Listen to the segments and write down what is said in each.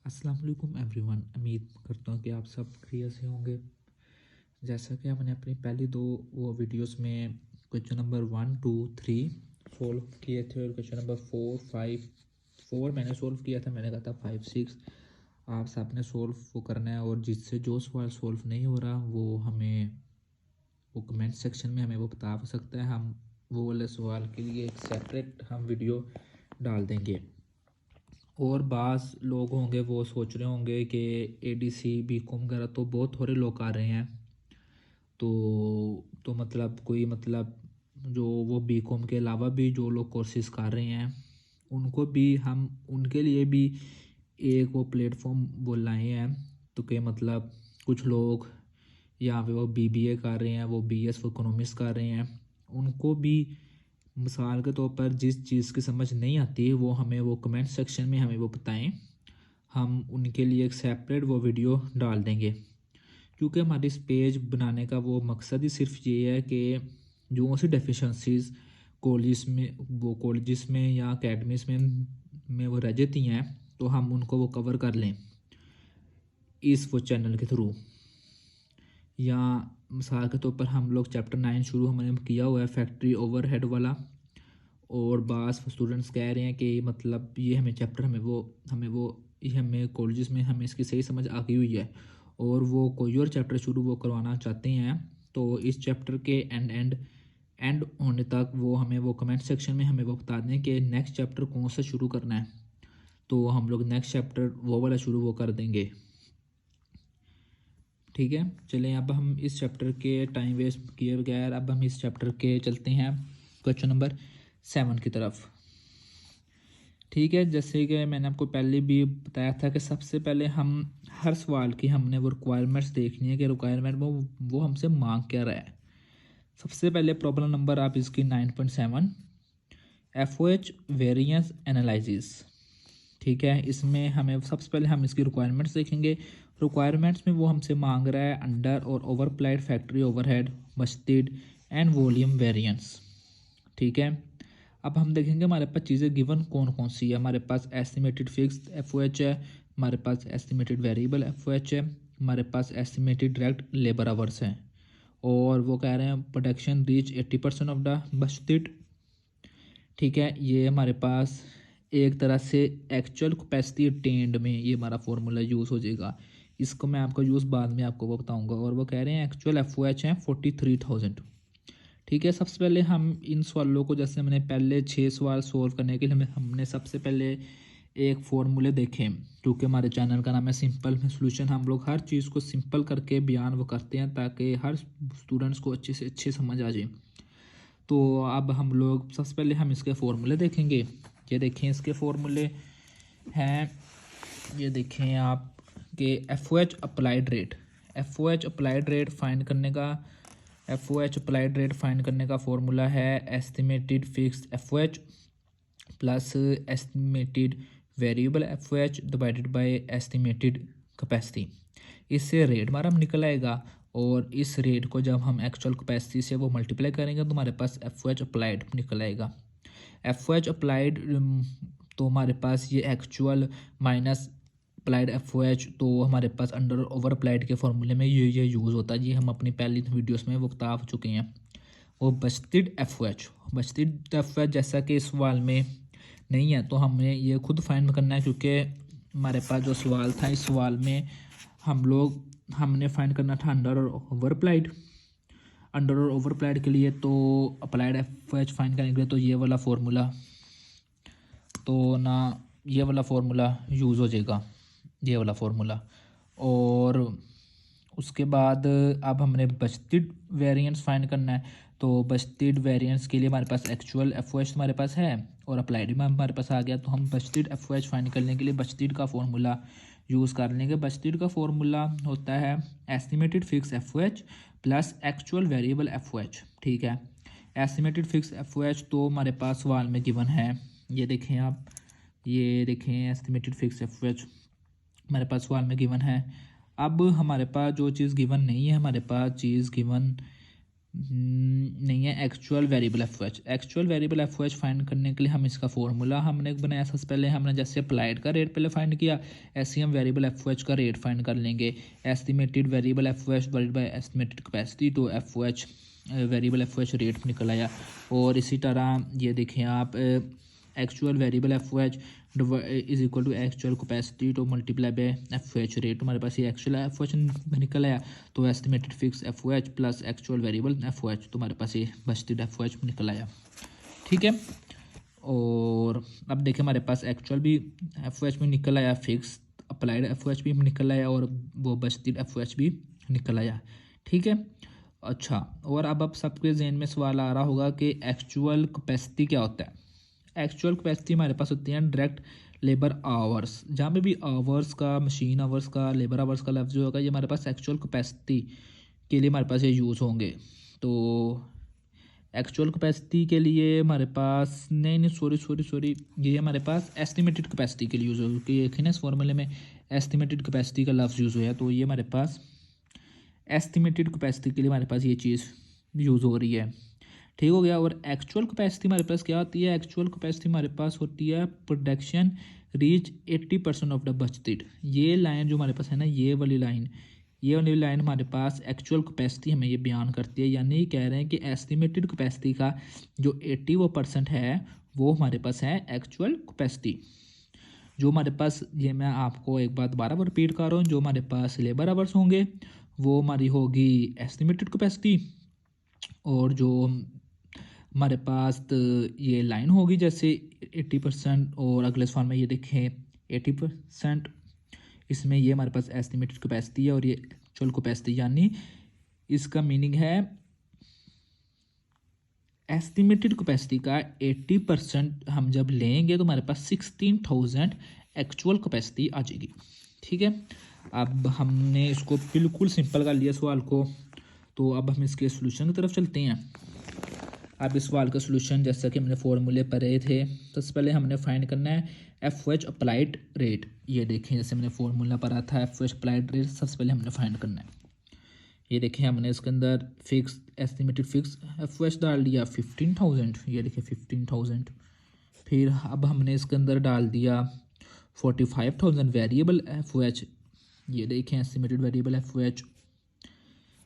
अस्सलाम वालेकुम एवरीवन। उम्मीद करता हूँ कि आप सब खैरियत से होंगे। जैसा कि हमने अपनी पहली दो वीडियोस में क्वेश्चन नंबर 1, 2, 3 सोल्व किए थे और क्वेश्चन नंबर 4, 5 मैंने सोल्व किया था। मैंने कहा था 5, 6 आप सबने सोल्व वो करना है, और जिससे जो सवाल सोल्व नहीं हो रहा वो कमेंट सेक्शन में हमें वो बता सकता है। हम वो वाले सवाल के लिए एक सेपरेट हम वीडियो डाल देंगे। और बाज़ लोग होंगे वो सोच रहे होंगे कि एडीसी बीकॉम वगैरह तो बहुत थोड़े लोग आ रहे हैं, तो मतलब कोई मतलब जो वो बीकॉम के अलावा भी जो लोग कोर्सेज कर रहे हैं उनको भी हम उनके लिए भी एक वो प्लेटफॉर्म वो लाए हैं। तो कि मतलब कुछ लोग यहाँ पे वो बीबीए कर रहे हैं, वो बीएस इकोनॉमिक्स कर रहे हैं, उनको भी मिसाल के तौर पर जिस चीज़ की समझ नहीं आती वो हमें वो कमेंट सेक्शन में हमें वो बताएं। हम उनके लिए एक सेपरेट वो वीडियो डाल देंगे, क्योंकि हमारे इस पेज बनाने का वो मकसद ही सिर्फ ये है कि जो सी डेफिशिएंसीज कॉलेज में या अकेडमीज में वो रह जाती हैं, तो हम उनको वो कवर कर लें इस वो चैनल के थ्रू। या मिसाल के तौर पर हम लोग चैप्टर 9 शुरू हमने किया हुआ है फैक्ट्री ओवरहेड वाला, और बास स्टूडेंट्स कह रहे हैं कि मतलब ये हमें चैप्टर ये हमें कॉलेजेस में हमें इसकी सही समझ आ गई हुई है, और वो कोई और चैप्टर शुरू वो करवाना चाहते हैं। तो इस चैप्टर के एंड होने तक वो हमें वो कमेंट सेक्शन में हमें वो बता दें कि नेक्स्ट चैप्टर कौन सा शुरू करना है, तो हम लोग नेक्स्ट चैप्टर वो वाला शुरू वो कर देंगे। ठीक है, चलें अब हम इस चैप्टर के टाइम वेस्ट किए बगैर अब हम इस चैप्टर के चलते हैं क्वेश्चन नंबर 7 की तरफ। ठीक है, जैसे कि मैंने आपको पहले भी बताया था कि सबसे पहले हम हर सवाल की हमने वो रिक्वायरमेंट्स देखनी है कि रिक्वायरमेंट में वो हमसे मांग क्या रहा है। सबसे पहले प्रॉब्लम नंबर आप इसकी 9.7 FOH वेरिएंस एनालिसिस। ठीक है, इसमें हमें सबसे पहले हम इसकी रिक्वायरमेंट्स देखेंगे। रिक्वायरमेंट्स में वो हमसे मांग रहा है अंडर और ओवरप्लाइड फैक्ट्री ओवरहेड मस्टिड एंड वॉल्यूम वेरिएंस। ठीक है, अब हम देखेंगे हमारे पास चीज़ें गिवन कौन कौन सी है। हमारे पास एस्टिमेटेड फिक्स्ड FOH है, हमारे पास एस्टिमेटेड वेरिएबल FOH है, हमारे पास एस्टिमेटेड डायरेक्ट लेबर आवर्स हैं, और वो कह रहे हैं production reach 80% of the budget. ठीक है, ये हमारे पास एक तरह से एक्चुअल कैपेसिटी अटेन्ड में ये हमारा फॉर्मूला यूज़ हो जाएगा। इसको मैं आपका यूज़ बाद में आपको वो बताऊंगा। और वो कह रहे हैं एक्चुअल FOH हैं 43,000। ठीक है, सबसे पहले हम इन सवालों को, जैसे मैंने पहले 6 सवाल सोल्व करने के लिए हमने सबसे पहले एक फार्मूले देखे, क्योंकि हमारे चैनल का नाम है सिंपल सोल्यूशन। हम लोग हर चीज़ को सिंपल करके बयान वो करते हैं ताकि हर स्टूडेंट्स को अच्छे से अच्छे समझ आ जाए। तो अब हम लोग सबसे पहले हम इसके फार्मूले देखेंगे। ये देखें इसके फार्मूले हैं, ये देखें आप कि FOH अप्लाइड रेट फाइंड करने का फार्मूला है estimated fixed FOH plus estimated variable FOH divided by estimated capacity. इससे रेट हमारा निकल आएगा, और इस रेट को जब हम एक्चुअल कैपेसिटी से वो मल्टीप्लाई करेंगे तो हमारे पास FOH अप्लाइड निकल आएगा। FOH अप्लाइड तो हमारे पास ये एक्चुअल माइनस अप्लाइड FOH, तो हमारे पास अंडर ओवर अप्लाइड के फॉर्मूले में ये यूज़ होता है। ये हम अपनी पहली वीडियोस में वो बता चुके हैं। वो बजटेड FOH जैसा कि इस सवाल में नहीं है, तो हमें ये खुद फाइंड करना है, क्योंकि हमारे पास जो सवाल था इस सवाल में हमने फाइंड करना था अंडर और ओवर अप्लाइड के लिए। तो अप्लाइड FOH फाइंड करने के लिए तो ये वाला फार्मूला यूज़ हो जाएगा, ये वाला फार्मूला। और उसके बाद अब हमने बजटेड वेरिएंस फाइंड करना है। तो बजटेड वेरिएंस के लिए हमारे पास एक्चुअल FOH हमारे पास है और अप्लाइड में हमारे पास आ गया। तो हम बजटेड FOH फाइंड करने के लिए बजटेड का फॉर्मूला यूज़ कर लेंगे। बजटेड का फॉर्मूला होता है estimated fix FOH plus actual variable FOH। ठीक है, एस्टिमेटेड फिक्स FOH तो हमारे पास सवाल में गिवन है, ये देखें आप, ये देखें एस्टिमेटेड फिक्स FOH हमारे पास सवाल में गिवन है। अब हमारे पास जो चीज़ गिवन नहीं है, हमारे पास चीज़ गिवन नहीं है actual variable F O H. Actual variable F O H find करने के लिए हम इसका फॉर्मूला हमने बनाया। सबसे पहले हमने जैसे अप्लाइड का रेट पहले फाइंड किया, ऐसे ही हम वेरिएबल एफ ओ एच का रेट फाइंड कर लेंगे। Estimated variable F O H divided by estimated capacity, तो F O H variable F O H rate निकल आया। और इसी तरह ये देखें आप, actual variable F O H is equal to actual capacity तो multiply by F O H rate. हमारे पास ये एक्चुअल एफ ओ एच निकल आया, तो estimated fix F O H plus actual variable F O H, तो हमारे पास ये बजटेड एफ ओ एच निकल आया। ठीक है, और अब देखें हमारे पास एक्चुअल भी एफ ओ एच में निकल आया, fix applied F O H भी निकल आया, और वो बजटेड एफ ओ एच भी निकल आया। ठीक है, अच्छा, और अब सबके जहन में सवाल आ रहा होगा कि एक्चुअल कैपेसिटी क्या होता है। एक्चुअल कैपेसिटी हमारे पास होती है डायरेक्ट लेबर आवर्स। जहाँ पे भी आवर्स का, मशीन आवर्स का, लेबर आवर्स का लफ्ज़ जो होगा, ये हमारे पास एक्चुअल कैपेसिटी के लिए हमारे पास ये यूज़ होंगे। तो एक्चुअल कैपेसिटी के लिए हमारे पास नहीं, सॉरी, ये हमारे पास एस्टिमेटेड कैपेसिटी के लिए यूज़ होगा, क्योंकि एक है ना इस फॉर्मूले में एस्टिमेटेड कैपेसिटी का लफ्ज़ यूज़ हुआ है, तो ये हमारे पास एस्टिमेटेड कैपेसिटी के लिए हमारे पास ये चीज़ यूज़ हो रही है। ठीक हो गया। और एक्चुअल कैपेसिटी हमारे पास क्या होती है, एक्चुअल कैपेसिटी हमारे पास होती है production reach 80% of the budgeted. ये लाइन जो हमारे पास है ना, ये वाली लाइन हमारे पास एक्चुअल कैपेसिटी हमें ये बयान करती है। यानी कह रहे हैं कि एस्टिमेटेड कैपेसिटी का जो 80% है वो हमारे पास है एक्चुअल कैपेसिटी। जो हमारे पास, ये मैं आपको एक बात दोबारा रिपीट कर रहा हूँ, जो हमारे पास लेबर आवर्स होंगे वो हमारी होगी एस्टिमेटेड कैपेसिटी, और जो हमारे पास ये लाइन होगी जैसे 80%, और अगले सवाल में ये देखें 80%, इसमें ये हमारे पास एस्टिमेटेड कैपेसिटी है और ये एक्चुअल कैपेसिटी। यानी इसका मीनिंग है एस्टिमेटेड कैपेसिटी का 80% हम जब लेंगे तो हमारे पास 16,000 एक्चुअल कैपेसिटी आ जाएगी। ठीक है, अब हमने इसको बिल्कुल सिंपल कर लिया सवाल को, तो अब हम इसके सोल्यूशन की तरफ चलते हैं। अब इस सवाल का सोल्यूशन जैसा कि हमने फॉर्मूले पढ़े थे, सबसे पहले हमने फाइंड करना है F O H applied rate. ये देखें जैसे मैंने फॉर्मूला पढ़ा था, F O H applied rate सबसे पहले हमने फाइंड करना है। ये देखें हमने इसके अंदर fix estimated fix F O H डाल दिया 15,000, ये देखें 15,000। फिर अब हमने इसके अंदर डाल दिया 45,000 वेरिएबल एफ ओ एच, ये देखें estimated variable F O H.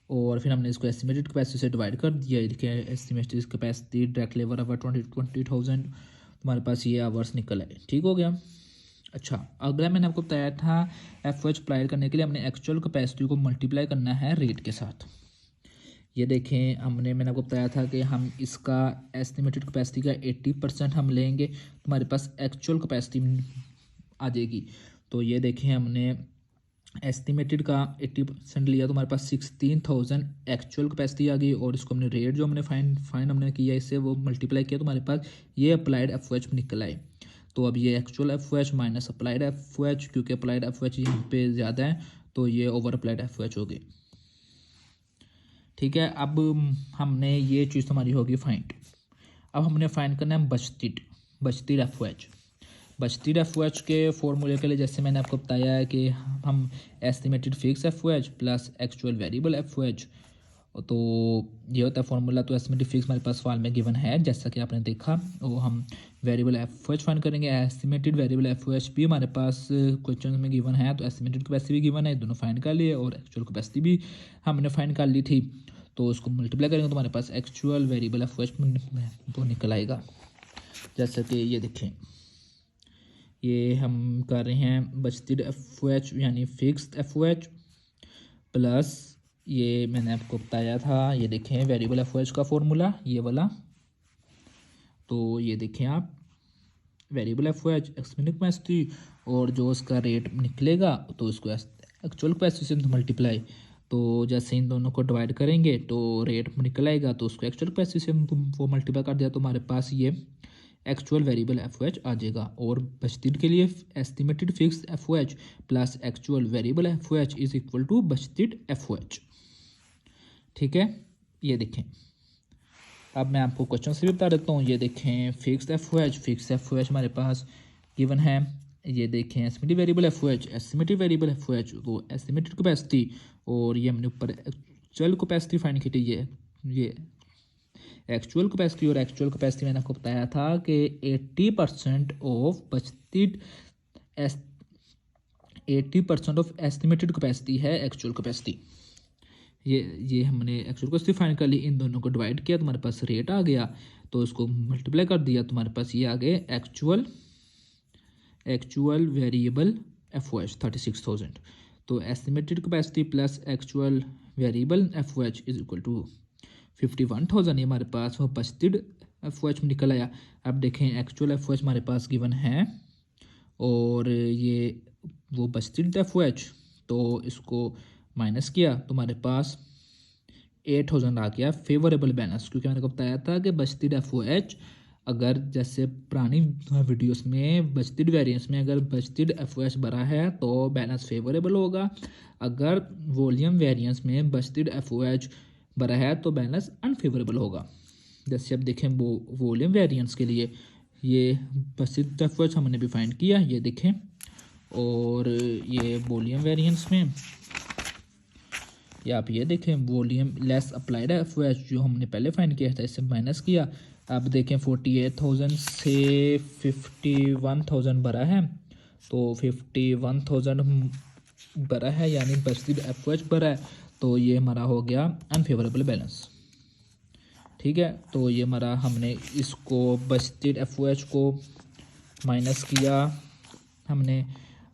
और फिर हमने इसको एस्टिमेटेड कैपेसिटी से डिवाइड कर दिया, देखिए estimated capacity direct labour our 20,000, तुम्हारे पास ये आवर्स निकल आए। ठीक हो गया। अच्छा, अगला मैंने आपको बताया था एफ ओ एच अप्लाई करने के लिए हमने एक्चुअल कैपेसिटी को मल्टीप्लाई करना है रेट के साथ। ये देखें मैंने आपको बताया था कि हम इसका एस्टिमेटेड कैपेसिटी का 80% हम लेंगे, तुम्हारे पास एक्चुअल कैपेसिटी आ जाएगी। तो ये देखें हमने एस्टिमेटेड का 80% लिया, तो हमारे पास 16,000 एक्चुअल कैपेसिटी आ गई, और इसको हमने रेट जो हमने फाइंड हमने किया इससे वो मल्टीप्लाई किया, तो हमारे पास ये अप्लाइड एफ ओ एच निकल आए। तो अब ये actual F O H minus applied F O H, क्योंकि अप्लाइड एफ ओ एच यहाँ पे ज़्यादा है, तो ये over applied F O H हो गई। ठीक है, अब हमने ये चीज़ हमारी होगी फाइंड। अब हमने फाइंड करना है budgeted F O H. Budgeted F O H के फॉर्मूले के लिए जैसे मैंने आपको बताया है कि हम estimated fix F O H plus actual variable F O H, तो ये होता है फॉर्मूला। तो एस्टिमेटेड फिक्स हमारे पास सवाल में गिवन है जैसा कि आपने देखा, वो हम variable F O H find करेंगे। Estimated variable F O H भी हमारे पास क्वेश्चन में गिवन है, तो एस्टिमेटेड कैपेसिटी भी गिवन है, दोनों फाइंड कर लिए, और एक्चुअल कैपेसिटी भी हमने फाइंड कर ली थी। तो उसको मल्टीप्लाई करेंगे तो हमारे पास actual variable F O H वो निकल आएगा। जैसे कि ये देखें, ये हम कर रहे हैं बजटेड एफ ओ एच यानी fixed F O H plus, ये मैंने आपको बताया था, ये देखें वेरिएबल एफ ओ एच का फॉर्मूला ये वाला। तो ये देखें आप, variable F O H estimated capacity, और जो उसका रेट निकलेगा तो उसको एक्चुअल कैपेसिटी से मल्टीप्लाई, तो जैसे इन दोनों को डिवाइड करेंगे तो रेट निकल आएगा, तो उसको एक्चुअल कैपेसिटी से वो मल्टीप्लाई कर दिया, तो हमारे पास ये actual variable F O H आ जाएगा। और बजटेड के लिए estimated fix F O H plus actual variable F O H is equal to budgeted F O H. ठीक है, ये देखें, अब मैं आपको क्वेश्चन से भी बता देता हूँ। ये देखें फिक्स एफ ओ एच हमारे पास गिवन है। ये देखें estimated variable F O H, तो एस्टिमेटेड कैपेसिटी, और ये हमने ऊपर एक्चुअल कैपेसिटी फाइंड की थी, ये ये एक्चुअल कैपेसिटी, और एक्चुअल कैपेसिटी मैंने आपको बताया था कि 80% ऑफ बचती 80% ऑफ एस्टिमेटेड कैपेसिटी है एक्चुअल कैपेसिटी। ये हमने एक्चुअल कैपेसिटी फाइंड कर ली, इन दोनों को डिवाइड किया, तुम्हारे पास रेट आ गया, तो इसको मल्टीप्लाई कर दिया, तुम्हारे पास ये आ गए actual variable F O H 36,000। तो estimated capacity plus actual variable F O H is equal to 51,000। ये हमारे पास वो बस्टेड एफ ओ एच में निकल आया। अब देखें एक्चुअल एफ ओ एच हमारे पास गिवन है और ये वो बस्टेड एफ ओ एच, तो इसको माइनस किया तो हमारे पास 8,000 आ गया फेवरेबल बैलेंस। क्योंकि मैंने को बताया था कि बस्टेड एफ ओ एच अगर जैसे पुरानी वीडियोस में बस्टेड वेरिएंस में अगर बस्टेड एफ ओ एच भरा है तो बैलेंस फेवरेबल होगा, अगर वॉल्यूम वेरिएंस में बस्टेड एफ ओ एच भरा है तो बैलेंस अनफेवरेबल होगा। जैसे अब देखें वो वॉल्यूम वेरिएंस के लिए ये बस्टेड एफ ओ एच हमने भी फाइंड किया, ये देखें, और ये वॉल्यूम वेरिएंस में या आप ये देखें volume less applied F O H जो हमने पहले फाइंड किया था, इससे माइनस किया। अब देखें 48,000 से 51,000 भरा है, तो 51,000 भरा है यानी बस्टेड एफ ओ एच भरा है, तो ये हमारा हो गया अनफेवरेबल बैलेंस। ठीक है, तो ये हमारा हमने इसको बस्टेड एफ ओ एच को माइनस किया हमने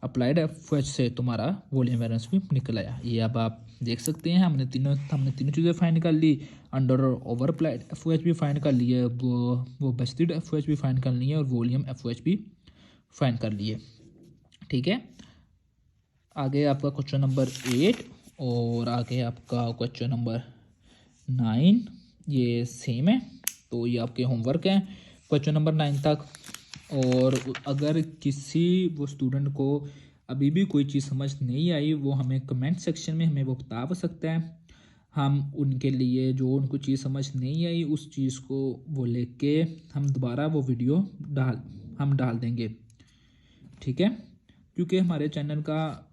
अप्लाइड एफ ओ एच से, तुम्हारा वॉल्यूम बैलेंस भी निकल आया। ये अब आप देख सकते हैं हमने तीनों चीज़ें फाइंड कर ली, अंडर और over applied F O H भी फाइंड कर लिए, वो बस्टेड एफ ओ एच भी फाइंड कर लिए और वॉल्यूम एफ ओ एच भी फाइंड कर लिए। ठीक है, आगे आपका क्वेश्चन नंबर 8 और आगे आपका क्वेश्चन नंबर 9 ये सेम है, तो ये आपके होमवर्क हैं क्वेश्चन नंबर 9 तक। और अगर किसी वो स्टूडेंट को अभी भी कोई चीज़ समझ नहीं आई वो हमें कमेंट सेक्शन में हमें वो बता सकता है, हम उनके लिए जो उनको चीज़ समझ नहीं आई उस चीज़ को वो लेके हम दोबारा वो वीडियो डाल देंगे। ठीक है, क्योंकि हमारे चैनल का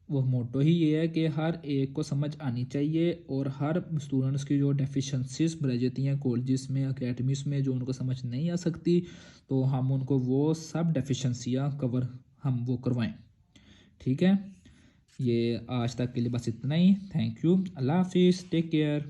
वो मोटो ही ये है कि हर एक को समझ आनी चाहिए और हर स्टूडेंट्स की जो डेफिशिएंसीज रह जाती हैं कॉलेजेस में अकेडमीज़ में जो उनको समझ नहीं आ सकती, तो हम उनको वो सब डेफिशिएंसियाँ कवर हम वो करवाएं। ठीक है, ये आज तक के लिए बस इतना ही। थैंक यू, अल्लाह हाफिज़, टेक केयर।